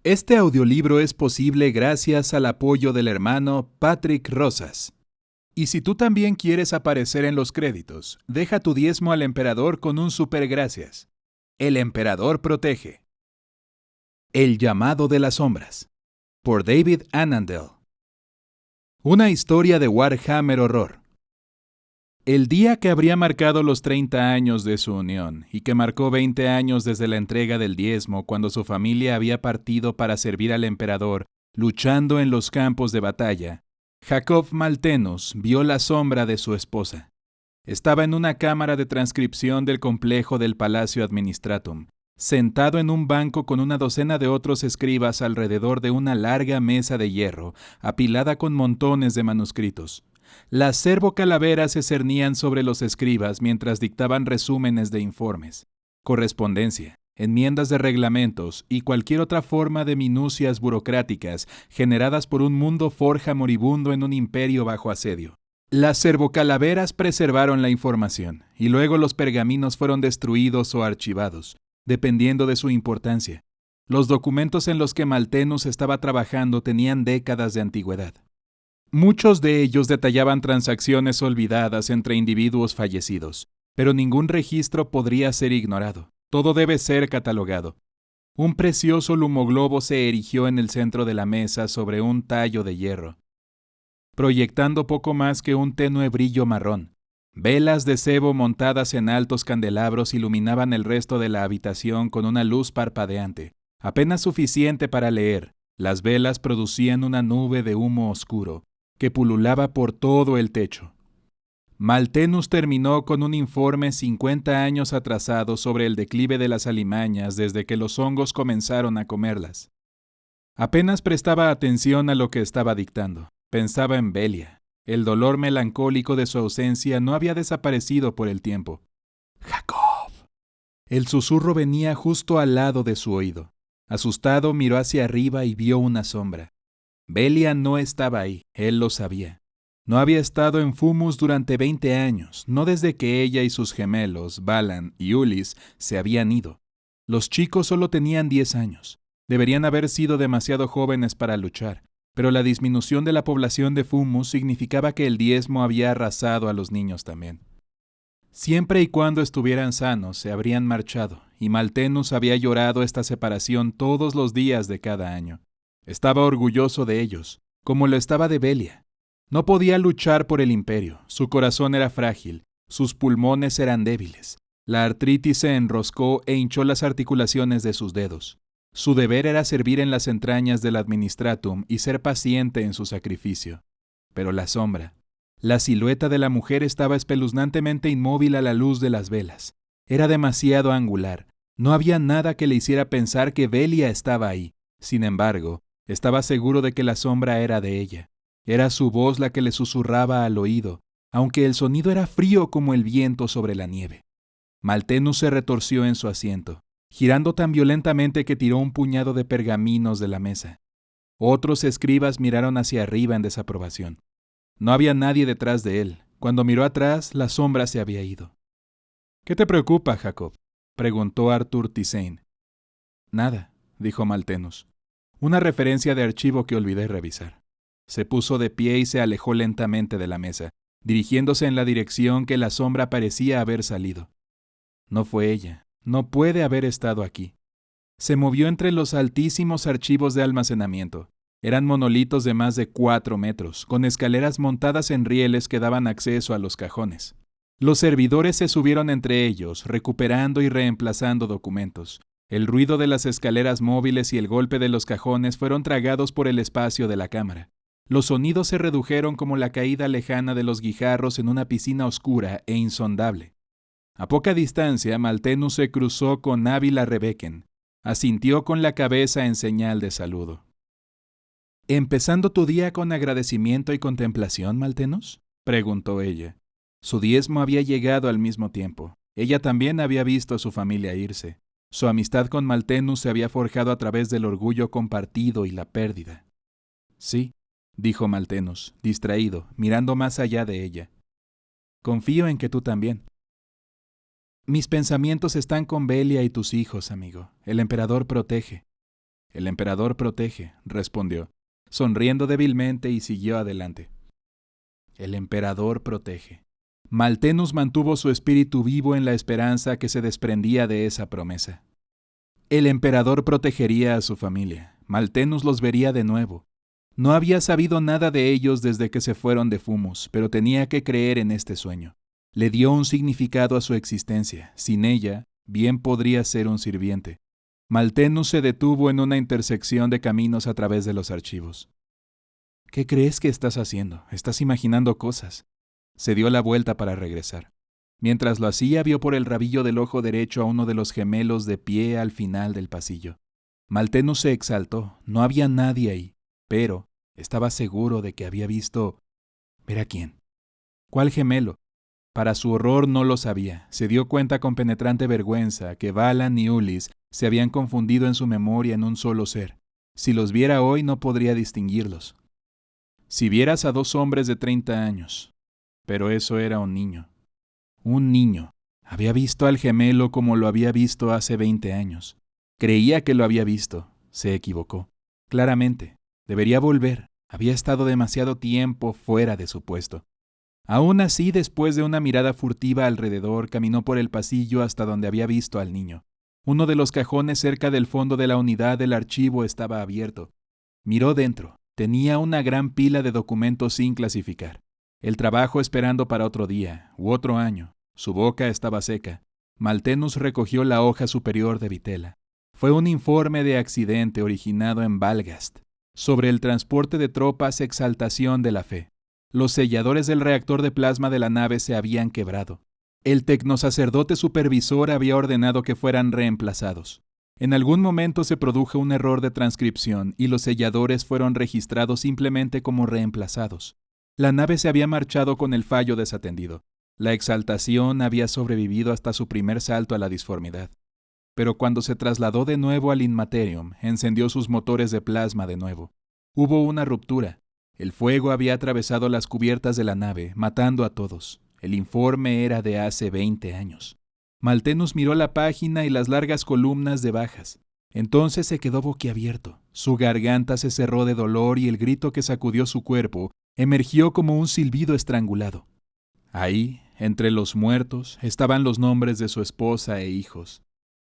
Este audiolibro es posible gracias al apoyo del hermano Patrick Rosas. Y si tú también quieres aparecer en los créditos, deja tu diezmo al emperador con un super gracias. El emperador protege. El llamado de las sombras. Por David Annandale. Una historia de Warhammer Horror. El día que habría marcado los 30 años de su unión y que marcó 20 años desde la entrega del diezmo cuando su familia había partido para servir al emperador luchando en los campos de batalla, Jacob Malthenus vio la sombra de su esposa. Estaba en una cámara de transcripción del complejo del Palacio Administratum, sentado en un banco con una docena de otros escribas alrededor de una larga mesa de hierro, apilada con montones de manuscritos. Las cervocalaveras se cernían sobre los escribas mientras dictaban resúmenes de informes, correspondencia, enmiendas de reglamentos y cualquier otra forma de minucias burocráticas generadas por un mundo forja moribundo en un imperio bajo asedio. Las cervocalaveras preservaron la información y luego los pergaminos fueron destruidos o archivados, dependiendo de su importancia. Los documentos en los que Malthenus estaba trabajando tenían décadas de antigüedad. Muchos de ellos detallaban transacciones olvidadas entre individuos fallecidos, pero ningún registro podría ser ignorado. Todo debe ser catalogado. Un precioso lumoglobo se erigió en el centro de la mesa sobre un tallo de hierro, proyectando poco más que un tenue brillo marrón. Velas de sebo montadas en altos candelabros iluminaban el resto de la habitación con una luz parpadeante, apenas suficiente para leer. Las velas producían una nube de humo oscuro que pululaba por todo el techo. Malthenus terminó con un informe 50 años atrasado sobre el declive de las alimañas desde que los hongos comenzaron a comerlas. Apenas prestaba atención a lo que estaba dictando. Pensaba en Velia. El dolor melancólico de su ausencia no había desaparecido por el tiempo. ¡Jacob! El susurro venía justo al lado de su oído. Asustado miró hacia arriba y vio una sombra. Velia no estaba ahí, él lo sabía. No había estado en Fumus durante 20 años, no desde que ella y sus gemelos, Balan y Ulis, se habían ido. Los chicos solo tenían 10 años. Deberían haber sido demasiado jóvenes para luchar, pero la disminución de la población de Fumus significaba que el diezmo había arrasado a los niños también. Siempre y cuando estuvieran sanos, se habrían marchado, y Malthenus había llorado esta separación todos los días de cada año. Estaba orgulloso de ellos, como lo estaba de Velia. No podía luchar por el imperio, su corazón era frágil, sus pulmones eran débiles. La artritis se enroscó e hinchó las articulaciones de sus dedos. Su deber era servir en las entrañas del Administratum y ser paciente en su sacrificio. Pero la sombra, la silueta de la mujer estaba espeluznantemente inmóvil a la luz de las velas. Era demasiado angular. No había nada que le hiciera pensar que Velia estaba ahí. Sin embargo, estaba seguro de que la sombra era de ella. Era su voz la que le susurraba al oído, aunque el sonido era frío como el viento sobre la nieve. Malthenus se retorció en su asiento, girando tan violentamente que tiró un puñado de pergaminos de la mesa. Otros escribas miraron hacia arriba en desaprobación. No había nadie detrás de él. Cuando miró atrás, la sombra se había ido. «¿Qué te preocupa, Jacob?», preguntó Arthur Tyssane. «Nada», dijo Malthenus. «Una referencia de archivo que olvidé revisar». Se puso de pie y se alejó lentamente de la mesa, dirigiéndose en la dirección que la sombra parecía haber salido. No fue ella. No puede haber estado aquí. Se movió entre los altísimos archivos de almacenamiento. Eran monolitos de más de 4 metros, con escaleras montadas en rieles que daban acceso a los cajones. Los servidores se subieron entre ellos, recuperando y reemplazando documentos. El ruido de las escaleras móviles y el golpe de los cajones fueron tragados por el espacio de la cámara. Los sonidos se redujeron como la caída lejana de los guijarros en una piscina oscura e insondable. A poca distancia, Malthenus se cruzó con Ávila Rebeken. Asintió con la cabeza en señal de saludo. «¿Empezando tu día con agradecimiento y contemplación, Malthenus?», preguntó ella. Su diezmo había llegado al mismo tiempo. Ella también había visto a su familia irse. Su amistad con Malthenus se había forjado a través del orgullo compartido y la pérdida. «Sí», dijo Malthenus, distraído, mirando más allá de ella. «Confío en que tú también». «Mis pensamientos están con Velia y tus hijos, amigo. El emperador protege». El emperador protege, respondió, sonriendo débilmente y siguió adelante. El emperador protege. Malthenus mantuvo su espíritu vivo en la esperanza que se desprendía de esa promesa. El emperador protegería a su familia. Malthenus los vería de nuevo. No había sabido nada de ellos desde que se fueron de Fumus, pero tenía que creer en este sueño. Le dio un significado a su existencia. Sin ella, bien podría ser un sirviente. Malthenus se detuvo en una intersección de caminos a través de los archivos. ¿Qué crees que estás haciendo? Estás imaginando cosas. Se dio la vuelta para regresar. Mientras lo hacía, vio por el rabillo del ojo derecho a uno de los gemelos de pie al final del pasillo. Malthenus se exaltó. No había nadie ahí, pero estaba seguro de que había visto... ¿Ver a quién? ¿Cuál gemelo? Para su horror no lo sabía. Se dio cuenta con penetrante vergüenza que Balan y Ulis se habían confundido en su memoria en un solo ser. Si los viera hoy no podría distinguirlos. Si vieras a dos hombres de 30 años. Pero eso era un niño. Un niño. Había visto al gemelo como lo había visto hace 20 años. Creía que lo había visto. Se equivocó. Claramente. Debería volver. Había estado demasiado tiempo fuera de su puesto. Aún así, después de una mirada furtiva alrededor, caminó por el pasillo hasta donde había visto al niño. Uno de los cajones cerca del fondo de la unidad del archivo estaba abierto. Miró dentro. Tenía una gran pila de documentos sin clasificar. El trabajo esperando para otro día, u otro año. Su boca estaba seca. Malthenus recogió la hoja superior de Vitela. Fue un informe de accidente originado en Valgast, sobre el transporte de tropas Exaltación de la Fe. Los selladores del reactor de plasma de la nave se habían quebrado. El tecnosacerdote supervisor había ordenado que fueran reemplazados. En algún momento se produjo un error de transcripción y los selladores fueron registrados simplemente como reemplazados. La nave se había marchado con el fallo desatendido. La Exaltación había sobrevivido hasta su primer salto a la disformidad. Pero cuando se trasladó de nuevo al Inmaterium, encendió sus motores de plasma de nuevo. Hubo una ruptura. El fuego había atravesado las cubiertas de la nave, matando a todos. El informe era de hace 20 años. Malthenus miró la página y las largas columnas de bajas. Entonces se quedó boquiabierto. Su garganta se cerró de dolor y el grito que sacudió su cuerpo emergió como un silbido estrangulado. Ahí, entre los muertos, estaban los nombres de su esposa e hijos.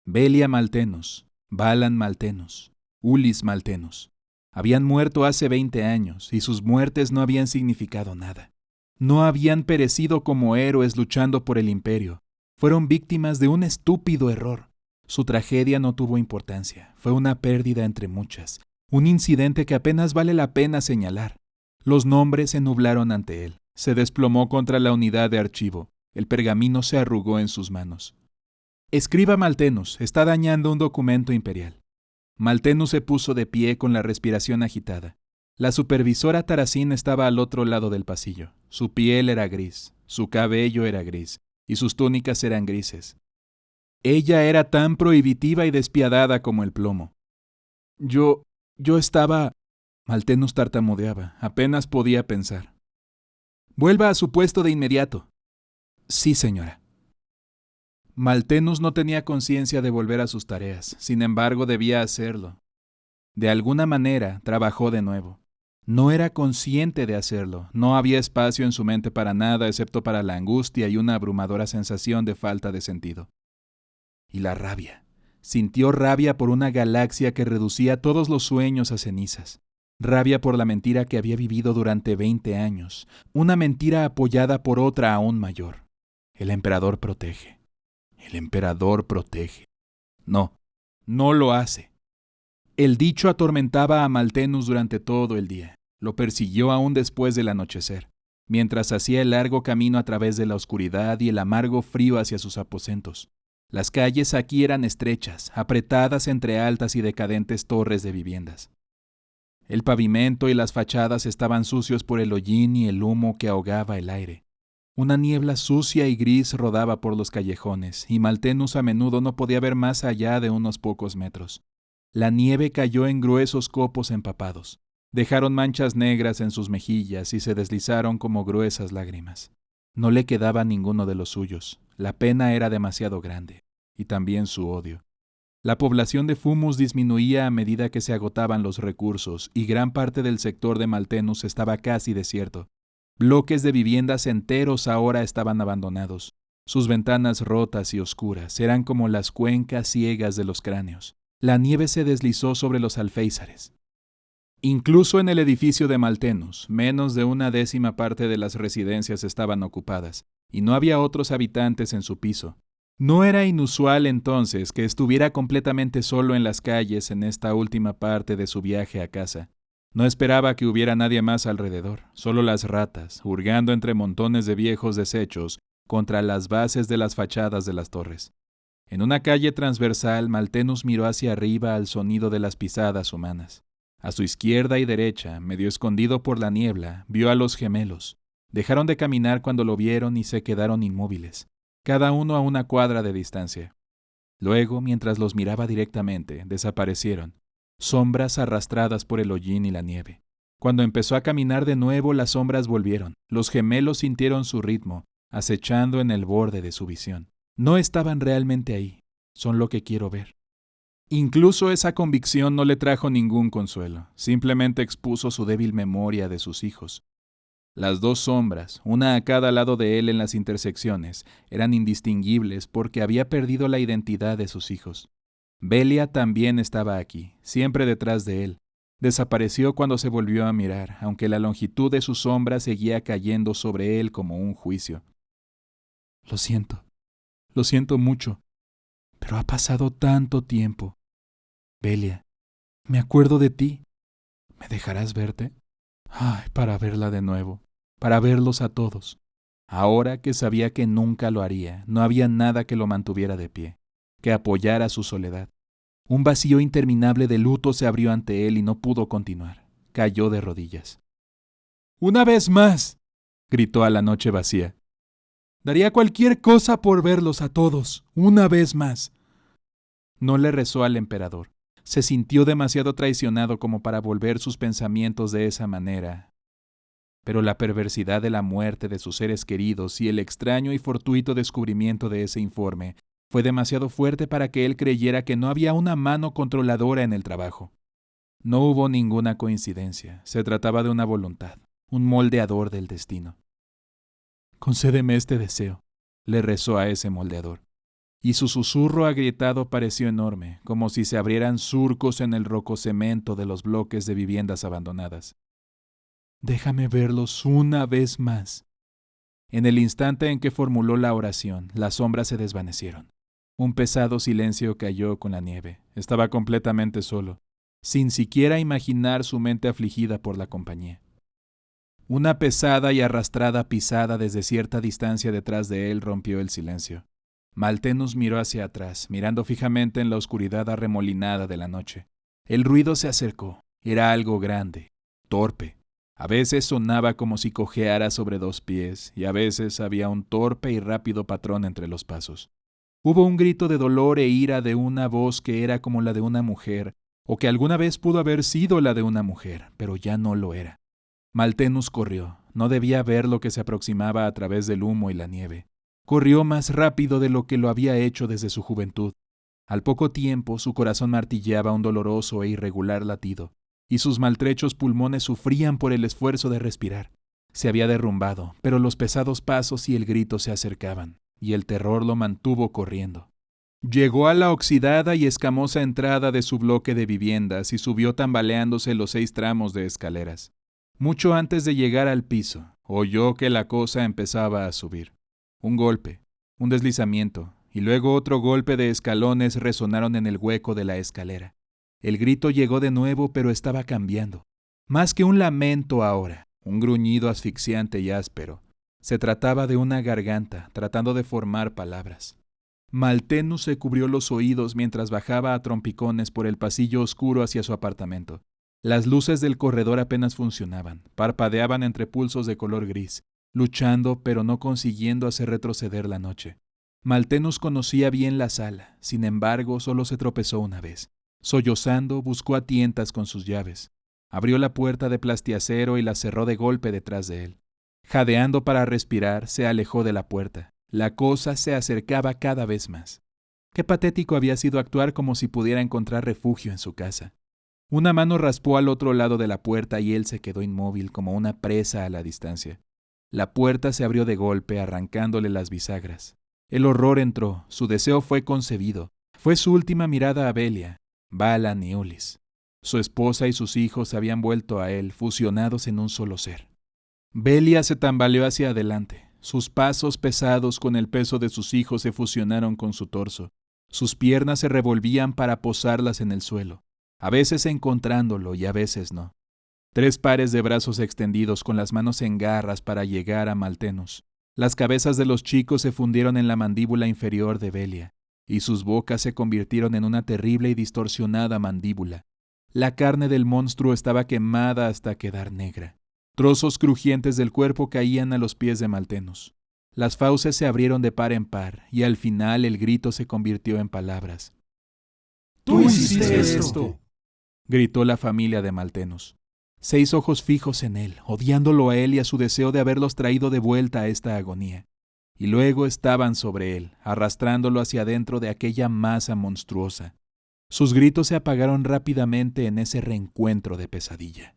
Belia Malthenus, Balan Malthenus, Ulis Malthenus. Habían muerto hace 20 años y sus muertes no habían significado nada. No habían perecido como héroes luchando por el imperio. Fueron víctimas de un estúpido error. Su tragedia no tuvo importancia. Fue una pérdida entre muchas. Un incidente que apenas vale la pena señalar. Los nombres se nublaron ante él. Se desplomó contra la unidad de archivo. El pergamino se arrugó en sus manos. Escriba Malthenus, está dañando un documento imperial. Malthenus se puso de pie con la respiración agitada. La supervisora Taracín estaba al otro lado del pasillo. Su piel era gris, su cabello era gris, y sus túnicas eran grises. Ella era tan prohibitiva y despiadada como el plomo. Yo estaba... Malthenus tartamudeaba, apenas podía pensar. Vuelva a su puesto de inmediato. Sí, señora. Malthenus no tenía conciencia de volver a sus tareas, sin embargo debía hacerlo. De alguna manera, trabajó de nuevo. No era consciente de hacerlo, no había espacio en su mente para nada excepto para la angustia y una abrumadora sensación de falta de sentido. Y la rabia. Sintió rabia por una galaxia que reducía todos los sueños a cenizas. Rabia por la mentira que había vivido durante 20 años, una mentira apoyada por otra aún mayor. El emperador protege. El emperador protege. No, no lo hace. El dicho atormentaba a Malthenus durante todo el día. Lo persiguió aún después del anochecer, mientras hacía el largo camino a través de la oscuridad y el amargo frío hacia sus aposentos. Las calles aquí eran estrechas, apretadas entre altas y decadentes torres de viviendas. El pavimento y las fachadas estaban sucios por el hollín y el humo que ahogaba el aire. Una niebla sucia y gris rodaba por los callejones, y Malthenus a menudo no podía ver más allá de unos pocos metros. La nieve cayó en gruesos copos empapados. Dejaron manchas negras en sus mejillas y se deslizaron como gruesas lágrimas. No le quedaba ninguno de los suyos. La pena era demasiado grande, y también su odio. La población de Fumus disminuía a medida que se agotaban los recursos y gran parte del sector de Maltenus estaba casi desierto. Bloques de viviendas enteros ahora estaban abandonados. Sus ventanas rotas y oscuras eran como las cuencas ciegas de los cráneos. La nieve se deslizó sobre los alféizares. Incluso en el edificio de Maltenus, menos de 1/10 parte de las residencias estaban ocupadas, y no había otros habitantes en su piso. No era inusual entonces que estuviera completamente solo en las calles en esta última parte de su viaje a casa. No esperaba que hubiera nadie más alrededor, solo las ratas, hurgando entre montones de viejos desechos contra las bases de las fachadas de las torres. En una calle transversal, Maltenus miró hacia arriba al sonido de las pisadas humanas. A su izquierda y derecha, medio escondido por la niebla, vio a los gemelos. Dejaron de caminar cuando lo vieron y se quedaron inmóviles, cada uno a 1 cuadra de distancia. Luego, mientras los miraba directamente, desaparecieron, sombras arrastradas por el hollín y la nieve. Cuando empezó a caminar de nuevo, las sombras volvieron. Los gemelos sintieron su ritmo, acechando en el borde de su visión. No estaban realmente ahí, son lo que quiero ver. Incluso esa convicción no le trajo ningún consuelo, simplemente expuso su débil memoria de sus hijos. Las 2 sombras, una a cada lado de él en las intersecciones, eran indistinguibles porque había perdido la identidad de sus hijos. Belia también estaba aquí, siempre detrás de él. Desapareció cuando se volvió a mirar, aunque la longitud de su sombra seguía cayendo sobre él como un juicio. Lo siento mucho, pero ha pasado tanto tiempo. Belia, me acuerdo de ti. ¿Me dejarás verte? Ay, para verla de nuevo, para verlos a todos. Ahora que sabía que nunca lo haría, no había nada que lo mantuviera de pie, que apoyara su soledad. Un vacío interminable de luto se abrió ante él y no pudo continuar. Cayó de rodillas. ¡Una vez más!, gritó a la noche vacía. Daría cualquier cosa por verlos a todos, una vez más. No le rezó al emperador. Se sintió demasiado traicionado como para volver sus pensamientos de esa manera. Pero la perversidad de la muerte de sus seres queridos y el extraño y fortuito descubrimiento de ese informe fue demasiado fuerte para que él creyera que no había una mano controladora en el trabajo. No hubo ninguna coincidencia, se trataba de una voluntad, un moldeador del destino. «Concédeme este deseo», le rezó a ese moldeador. Y su susurro agrietado pareció enorme, como si se abrieran surcos en el rococemento de los bloques de viviendas abandonadas. «Déjame verlos una vez más». En el instante en que formuló la oración, las sombras se desvanecieron. Un pesado silencio cayó con la nieve. Estaba completamente solo, sin siquiera imaginar su mente afligida por la compañía. Una pesada y arrastrada pisada desde cierta distancia detrás de él rompió el silencio. Maltenus miró hacia atrás, mirando fijamente en la oscuridad arremolinada de la noche. El ruido se acercó. Era algo grande, torpe. A veces sonaba como si cojeara sobre 2 pies, y a veces había un torpe y rápido patrón entre los pasos. Hubo un grito de dolor e ira de una voz que era como la de una mujer, o que alguna vez pudo haber sido la de una mujer, pero ya no lo era. Maltenus corrió. No debía ver lo que se aproximaba a través del humo y la nieve. Corrió más rápido de lo que lo había hecho desde su juventud. Al poco tiempo, su corazón martilleaba un doloroso e irregular latido, y sus maltrechos pulmones sufrían por el esfuerzo de respirar. Se había derrumbado, pero los pesados pasos y el grito se acercaban, y el terror lo mantuvo corriendo. Llegó a la oxidada y escamosa entrada de su bloque de viviendas y subió tambaleándose los 6 tramos de escaleras. Mucho antes de llegar al piso, oyó que la cosa empezaba a subir. Un golpe, un deslizamiento, y luego otro golpe de escalones resonaron en el hueco de la escalera. El grito llegó de nuevo, pero estaba cambiando. Más que un lamento ahora, un gruñido asfixiante y áspero. Se trataba de una garganta, tratando de formar palabras. Maltenus se cubrió los oídos mientras bajaba a trompicones por el pasillo oscuro hacia su apartamento. Las luces del corredor apenas funcionaban, parpadeaban entre pulsos de color gris, luchando pero no consiguiendo hacer retroceder la noche. Maltenus conocía bien la sala, sin embargo solo se tropezó una vez. Sollozando, buscó a tientas con sus llaves. Abrió la puerta de plastiacero y la cerró de golpe detrás de él. Jadeando para respirar, se alejó de la puerta. La cosa se acercaba cada vez más. Qué patético había sido actuar como si pudiera encontrar refugio en su casa. Una mano raspó al otro lado de la puerta y él se quedó inmóvil como una presa a la distancia. La puerta se abrió de golpe, arrancándole las bisagras. El horror entró, su deseo fue concebido. Fue su última mirada a Belia, Balan y Ulis. Su esposa y sus hijos se habían vuelto a él, fusionados en un solo ser. Belia se tambaleó hacia adelante. Sus pasos pesados con el peso de sus hijos se fusionaron con su torso. Sus piernas se revolvían para posarlas en el suelo, a veces encontrándolo y a veces no. 3 pares de brazos extendidos con las manos en garras para llegar a Maltenos. Las cabezas de los chicos se fundieron en la mandíbula inferior de Belia, y sus bocas se convirtieron en una terrible y distorsionada mandíbula. La carne del monstruo estaba quemada hasta quedar negra. Trozos crujientes del cuerpo caían a los pies de Maltenos. Las fauces se abrieron de par en par, y al final el grito se convirtió en palabras. ¡Tú hiciste esto!, gritó la familia de Maltenos. 6 ojos fijos en él, odiándolo a él y a su deseo de haberlos traído de vuelta a esta agonía. Y luego estaban sobre él, arrastrándolo hacia adentro de aquella masa monstruosa. Sus gritos se apagaron rápidamente en ese reencuentro de pesadilla.